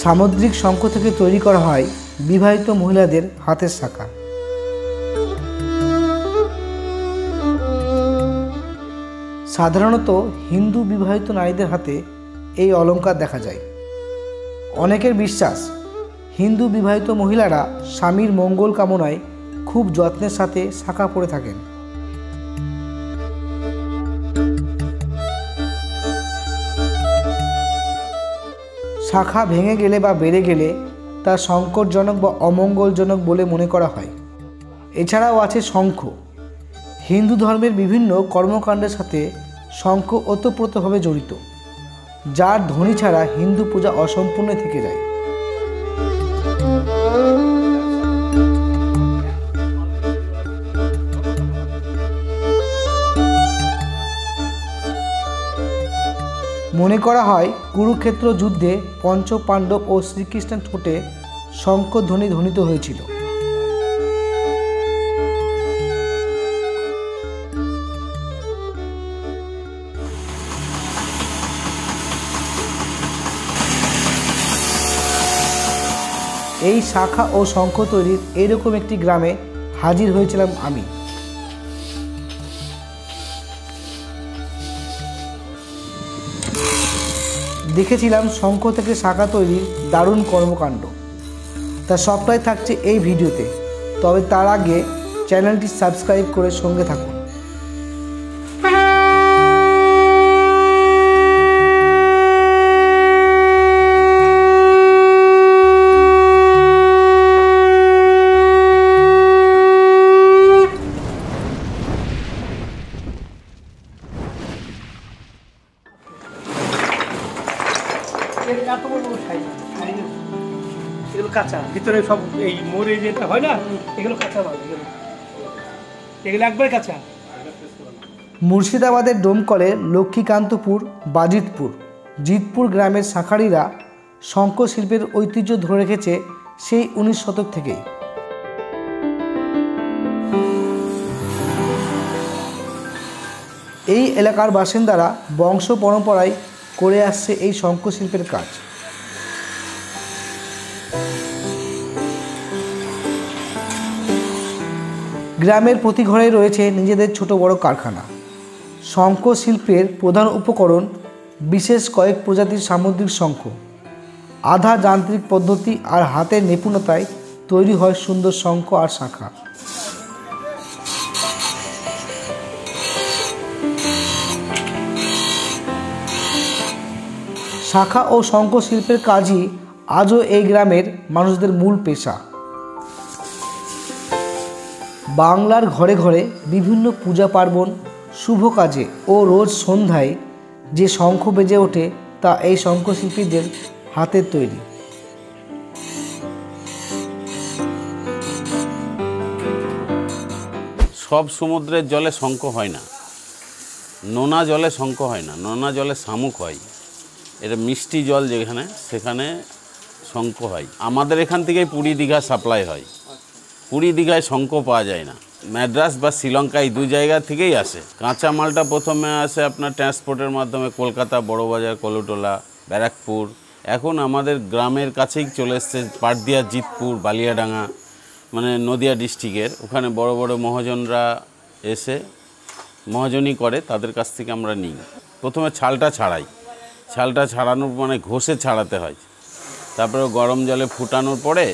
সামুদ্রিক শঙ্খ থেকে তৈরি করা হয় বিবাহিত মহিলাদের হাতের শাখা। সাধারণত হিন্দু বিবাহিত নারীদের হাতে এই অলঙ্কার দেখা যায়। অনেকের বিশ্বাস হিন্দু বিবাহিত মহিলারা স্বামীর মঙ্গল কামনায় খুব যত্নের সাথে শাখা পরে থাকেন। শাখা ভেঙে গেলে বা বেড়ে গেলে তা সংকটজনক বা অমঙ্গলজনক বলে মনে করা হয়। এছাড়াও আছে শঙ্খ। হিন্দু ধর্মের বিভিন্ন কর্মকাণ্ডের সাথে শঙ্খ ওতপ্রোতভাবে জড়িত, যার ধ্বনি ছাড়া হিন্দু পূজা অসম্পূর্ণ থেকে যায়। মনে করা হয় কুরুক্ষেত্র যুদ্ধে পঞ্চপাণ্ডব ও শ্রীকৃষ্ণের ঠোঁটে শঙ্খধ্বনি ধ্বনিত হয়েছিল। এই শাখা ও শঙ্খ তৈরির এরকম একটি গ্রামে হাজির হয়েছিলাম আমি। দেখেছিলাম শঙ্খ থেকে শাখা তৈরির দারুণ কর্মকাণ্ড। তা সবটাই থাকছে এই ভিডিওতে, তবে তার আগে চ্যানেলটি সাবস্ক্রাইব করে সঙ্গে থাকুন। এগুলো কাঁচা, ভিতরে সব এই মোড়ে যেটা হয় না, এগুলো কাঁচা মাল, এগুলো একবার কাঁচা। মুর্শিদাবাদের ডোমকলের লক্ষ্মীকান্তপুর, বাজিতপুর, জিতপুর গ্রামের শাঁখারিরা শঙ্খ শিল্পের ঐতিহ্য ধরে রেখেছে সেই 19 শতক থেকেই। এই এলাকার বাসিন্দারা বংশ পরম্পরায় করে আসছে এই শঙ্খ শিল্পের কাজ। গ্রামের প্রতি ঘরে রয়েছে নিজেদের ছোট বড় কারখানা। শঙ্খ শিল্পের প্রধান উপকরণ বিশেষ কয়েক প্রজাতির সামুদ্রিক শঙ্খ। আধা যান্ত্রিক পদ্ধতি আর হাতের নিপুণতায় তৈরি হয় সুন্দর শঙ্খ আর শাখা। শাখা ও শঙ্খ শিল্পের কাজই আজও এই গ্রামের মানুষদের মূল পেশা। বাংলার ঘরে ঘরে বিভিন্ন পূজা পার্বণ, শুভ কাজে ও রোজ সন্ধ্যায় যে শঙ্খ বেজে ওঠে তা এই শঙ্খশিল্পীদের হাতের তৈরি। সব সমুদ্রের জলে শঙ্খ হয় না, নোনা জলে শঙ্খ হয় না, নোনা জলে শামুক হয়। এটা মিষ্টি জল যেখানে, সেখানে শঙ্খ হয়। আমাদের এখান থেকেই পুরী দীঘা সাপ্লাই হয়। পুরী দীঘায় শঙ্খ পাওয়া যায় না, ম্যাড্রাস বা শ্রীলঙ্কা এই দু জায়গা থেকেই আসে। কাঁচা মালটা প্রথমে আসে আপনার ট্রান্সপোর্টের মাধ্যমে কলকাতা, বড়বাজার, কলুটোলা, ব্যারাকপুর। এখন আমাদের গ্রামের কাছেই চলে এসছে পাটদিয়া, জিতপুর, বালিয়াডাঙ্গা, মানে নদিয়া ডিস্ট্রিক্টের। ওখানে বড় বড় মহাজনরা এসে মহাজনই করে, তাদের কাছ থেকে আমরা নিই। প্রথমে ছালটা ছাড়াই, ছালটা ছাড়ানোর মানে ঘষে ছাড়াতে হয়। তারপরে গরম জলে ফুটানোর পরে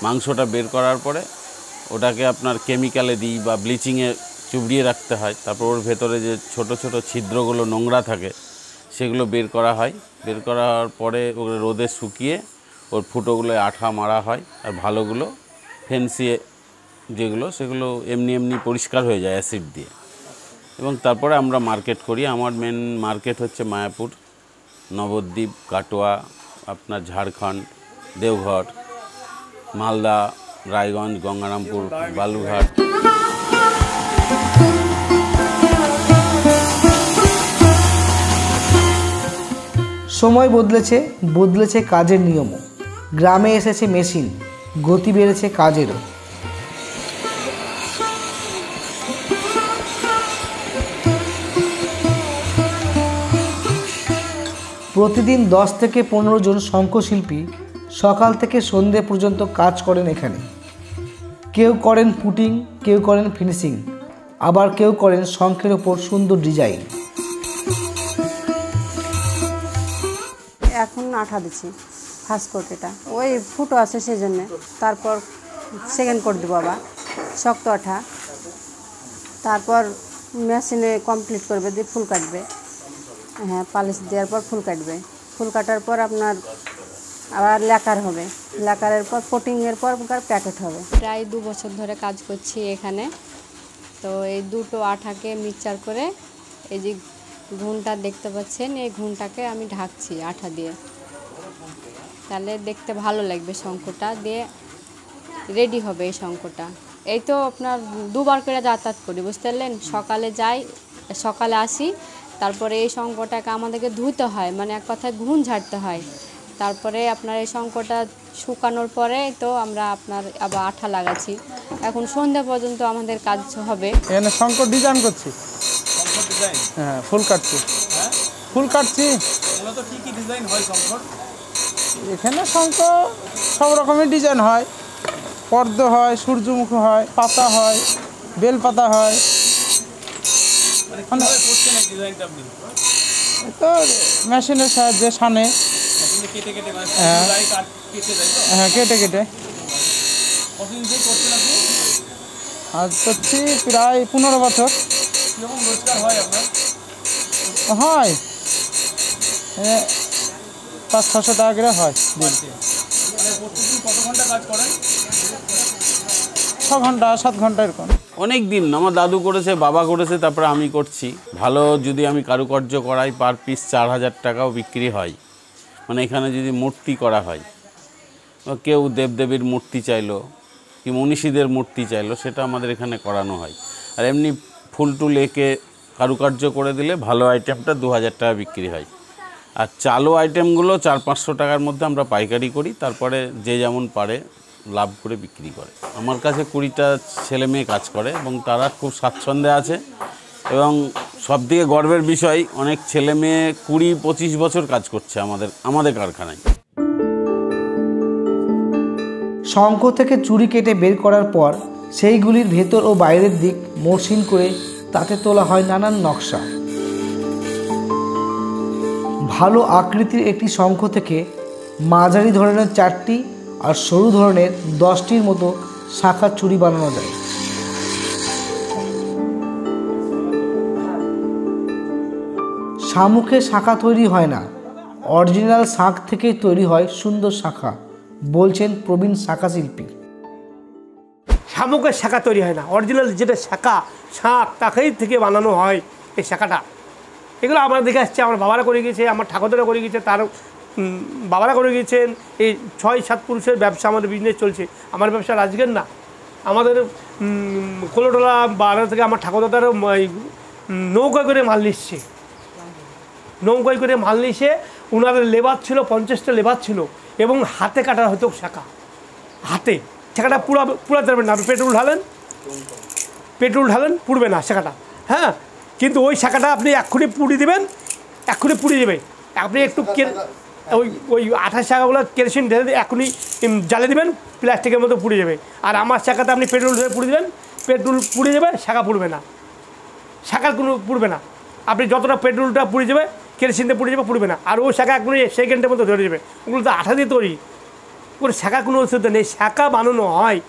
মাংসটা বের করার পরে ওটাকে আপনার কেমিক্যালে দিই বা ব্লিচিংয়ে চুবড়িয়ে রাখতে হয়। তারপর ওর ভেতরে যে ছোট ছোট ছিদ্রগুলো নোংরা থাকে সেগুলো বের করা হয়। বের করার পরে ওগুলো রোদে শুকিয়ে ওর ফুটোগুলো আঠা মারা হয়, আর ভালোগুলো ফেন্সি যেগুলো সেগুলো এমনি এমনি পরিষ্কার হয়ে যায় অ্যাসিড দিয়ে। এবং তারপরে আমরা মার্কেট করি। আমার মেন মার্কেট হচ্ছে মায়াপুর, নবদ্বীপ, কাটোয়া, আপনার ঝাড়খণ্ড, দেওঘর, মালদা, রায়গঞ্জ, গঙ্গারামপুর, বালুরঘাট। সময় বদলেছে, বদলেছে কাজের নিয়মও। গ্রামে এসেছে মেশিন, গতি বেড়েছে কাজেরও। প্রতিদিন 10 থেকে 15 জন শঙ্খশিল্পী সকাল থেকে সন্ধে পর্যন্ত কাজ করেন এখানে। কেউ করেন পুটিং, কেউ করেন ফিনিশিং, আবার কেউ করেন শঙ্খের ওপর সুন্দর ডিজাইন। এখন আঠা দিচ্ছি, ফার্স্ট কোট এটা ওই ফুটো আছে সেই জন্যে, তারপর সেকেন্ড কোট দেবো আবার শক্ত আঠা, তারপর মেশিনে কমপ্লিট করবে, দিয়ে ফুল কাটবে। হ্যাঁ, পালিশ দেওয়ার পর ফুল কাটবে, ফুল কাটার পর আপনার আবার লেকার হবে, লেকারের পর কোটিংয়ের পর প্যাকেট হবে। প্রায় 2 বছর ধরে কাজ করছি এখানে। তো এই দুটো আঠাকে মিক্সচার করে এই যে ঘুনটা দেখতে পাচ্ছেন, এই ঘুনটাকে আমি ঢাকছি আঠা দিয়ে, তাহলে দেখতে ভালো লাগবে। শঙ্খটা দিয়ে রেডি হবে এই শঙ্খটা। এই তো আপনার 2 বার করে যাতায়াত করি, বুঝতে পারলেন। সকালে যাই, সকালে আসি, তারপরে এই শঙ্খটাকে আমাদেরকে ধুতে হয়, মানে এক কথায় ঘুন ঝাড়তে হয়। তারপরে আপনার এই শঙ্খটা শুকানোর পরে তো আমরা আপনার আবার আঠা লাগাচ্ছি। এখন সন্ধ্যা পর্যন্ত আমাদের কাজ হবে। এখানে শঙ্খ ডিজাইন করছি, হ্যাঁ ফুল কাটছি, ফুল কাটছি। এখানে শঙ্খ সব রকমের ডিজাইন হয়, পদ্ম হয়, সূর্যমুখী হয়, পাতা হয়, বেল পাতা হয়। তো মেশিনের সাহায্যে সানে, হ্যাঁ কেটে কেটে। আর করছি প্রায় 15 বছর হয়, 500-600 টাকা করে হয়। 6 ঘন্টা 7 ঘন্টা এরকম। অনেক দিন আমার দাদু করেছে, বাবা করেছে, তারপরে আমি করছি। ভালো যদি আমি কারুকার্য করাই, পার পিস 4000 টাকাও বিক্রি হয়। মানে এখানে যদি মূর্তি করা হয়, কেউ দেবদেবীর মূর্তি চাইলো কি মনীষীদের মূর্তি চাইলো, সেটা আমাদের এখানে করানো হয়। আর এমনি ফুল টুল এঁকে কারুকার্য করে দিলে ভালো আইটেমটা 2000 টাকা বিক্রি হয়। আর চালু আইটেমগুলো 400-500 টাকার মধ্যে আমরা পাইকারি করি, তারপরে যে যেমন পারে লাভ করে বিক্রি করে। আমার কাছে 20টা ছেলে মেয়ে কাজ করে এবং তারা খুব স্বাচ্ছন্দ্যে আছে। এবং সবথেকে গর্বের বিষয়, অনেক ছেলে মেয়ে 20-25 বছর কাজ করছে আমাদের কারখানায়। শঙ্খ থেকে চুড়ি কেটে বের করার পর সেইগুলির ভেতর ও বাইরের দিক মসৃণ করে তাতে তোলা হয় নানান নকশা। ভালো আকৃতির একটি শঙ্খ থেকে মাঝারি ধরনের 4টি আর সরু ধরনের 10টির মতো শাখার চুড়ি বানানো যায়। শামুকে শাখা তৈরি হয় না, অরিজিনাল শাঁখ থেকেই তৈরি হয় সুন্দর শাখা, বলছেন প্রবীণ শাখা শিল্পী। শামুকের শাখা তৈরি হয় না, অরিজিনাল যেটা শাখা শাঁখ তাকেই থেকে বানানো হয় এই শাখাটা। এগুলো আমরা দেখে আসছি, আমার বাবারা করে গিয়েছে, আমার ঠাকুরদারা করে গিয়েছে, তার বাবারা করে গিয়েছেন। এই 6-7 পুরুষের ব্যবসা, আমাদের বিজনেস চলছে। আমার ব্যবসা আজকের না, আমাদের কোলোটোলা বাড়া থেকে আমার ঠাকুরদাদারও নৌকা করে মাল নিচ্ছে, নৌকায় করে মাল নিয়ে ওনাদের লেবার ছিল, 50টা লেবার ছিল, এবং হাতে কাটা হতো শাখা। হাতে শাখাটা পুরাতে পারবেন না, আপনি পেট্রোল ঢালেন পুড়বে না শাখাটা। হ্যাঁ, কিন্তু ওই শাখাটা আপনি এক্ষুনি পুড়িয়ে দেবেন, এক্ষুনি পুড়িয়ে দেবে। আপনি একটু ওই আঠাশ শাখাগুলো কেরোসিন ঢেলে এখনই জ্বালে দেবেন, প্লাস্টিকের মতো পুড়ে যাবে। আর আমার শাখাতে আপনি পেট্রোল ঢেলে পুড়ে দেবেন, পেট্রোল পুড়ে যাবে, শাখা পুড়বে না, শাখার কোনো পুড়বে না। আপনি যতটা পেট্রোলটা পুড়ে যাবে, কেরোসিনটা পুড়ে যাবে, পুড়বে না। আর ওই শাখা এখনই সেকেন্ডের মতো ধরে যাবে। ওগুলো তো আঠা দিয়ে তৈরি, ওর শাখা কোনো অসুবিধা নেই। শাখা বানানো হয়,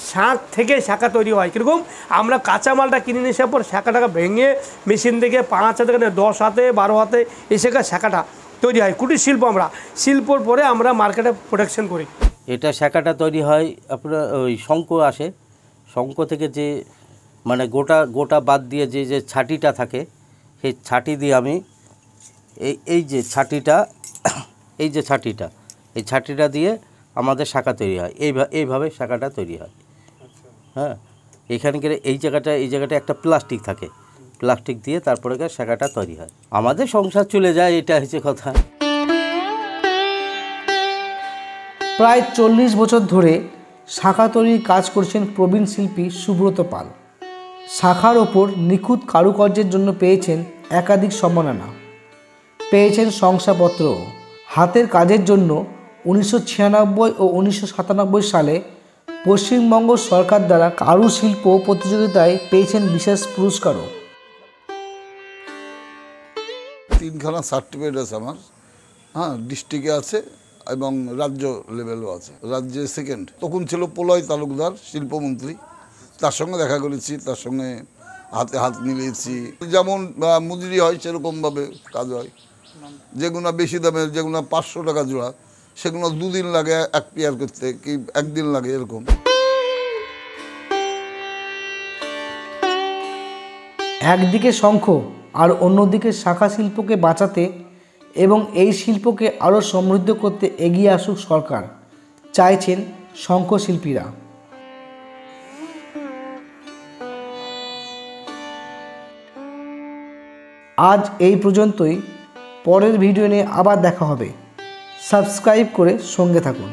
শাঁখ থেকে শাখা তৈরি হয়। কীরকম, আমরা কাঁচামালটা কিনে নিয়ে আসার পর শাখাটাকে ভেঙে মেশিন থেকে 5 হাতে, 10 হাতে, 12 হাতে এসে শাখাটা তৈরি হয়। কুটির শিল্প, আমরা শিল্পর পরে আমরা মার্কেটে প্রোডাকশন করি। এটা শাখাটা তৈরি হয় আপনার ওই শঙ্খ আসে, শঙ্খ থেকে যে মানে গোটা বাদ দিয়ে যে ছাটিটা থাকে, সেই ছাটি দিয়ে আমি এই যে ছাটিটা এই ছাটিটা দিয়ে আমাদের শাখা তৈরি হয়। এইভাবে শাখাটা তৈরি হয়। হ্যাঁ, এখানকার এই জায়গাটা একটা প্লাস্টিক থাকে, প্লাস্টিক দিয়ে তারপরে শাখাটা তৈরি হয়। আমাদের সংসার চলে যায়, এটা হচ্ছে কথা। প্রায় 40 বছর ধরে শাখা তৈরির কাজ করছেন প্রবীণ শিল্পী সুব্রত পাল। শাখার ওপর নিখুঁত কারুকার্যের জন্য পেয়েছেন একাধিক সম্মাননা, পেয়েছেন শংসাপত্র। হাতের কাজের জন্য 1996 ও 1997 সালে পশ্চিমবঙ্গ সরকার দ্বারা কারুশিল্প প্রতিযোগিতায় পেয়েছেন বিশেষ পুরস্কারও। 3খানা সার্টিফিকেট আছে আমার, হ্যাঁ, ডিস্ট্রিক্টে আছে এবং রাজ্য লেভেলও আছে। রাজ্যে সেকেন্ড। তখন ছিল প্রলয় তালুকদার শিল্পমন্ত্রী, তার সঙ্গে দেখা করেছি, তার সঙ্গে হাতে হাত মিলিয়েছি। যেমন মজুরি হয় সেরকমভাবে কাজ হয়। যেগুলো বেশি দামের, যেগুলো 500 টাকা জোড়া, সেগুলো 2 দিন লাগে এক পেয়ার করতে, কি 1 দিন লাগে এরকম। একদিকে শঙ্খ আর অন্যদিকে শাঁখা শিল্পকে বাঁচাতে এবং এই শিল্পকে আরও সমৃদ্ধ করতে এগিয়ে আসুক সরকার, চাইছেন শঙ্খশিল্পীরা। আজ এই পর্যন্তই। পরের ভিডিও নিয়ে আবার দেখা হবে। সাবস্ক্রাইব করে সঙ্গে থাকুন।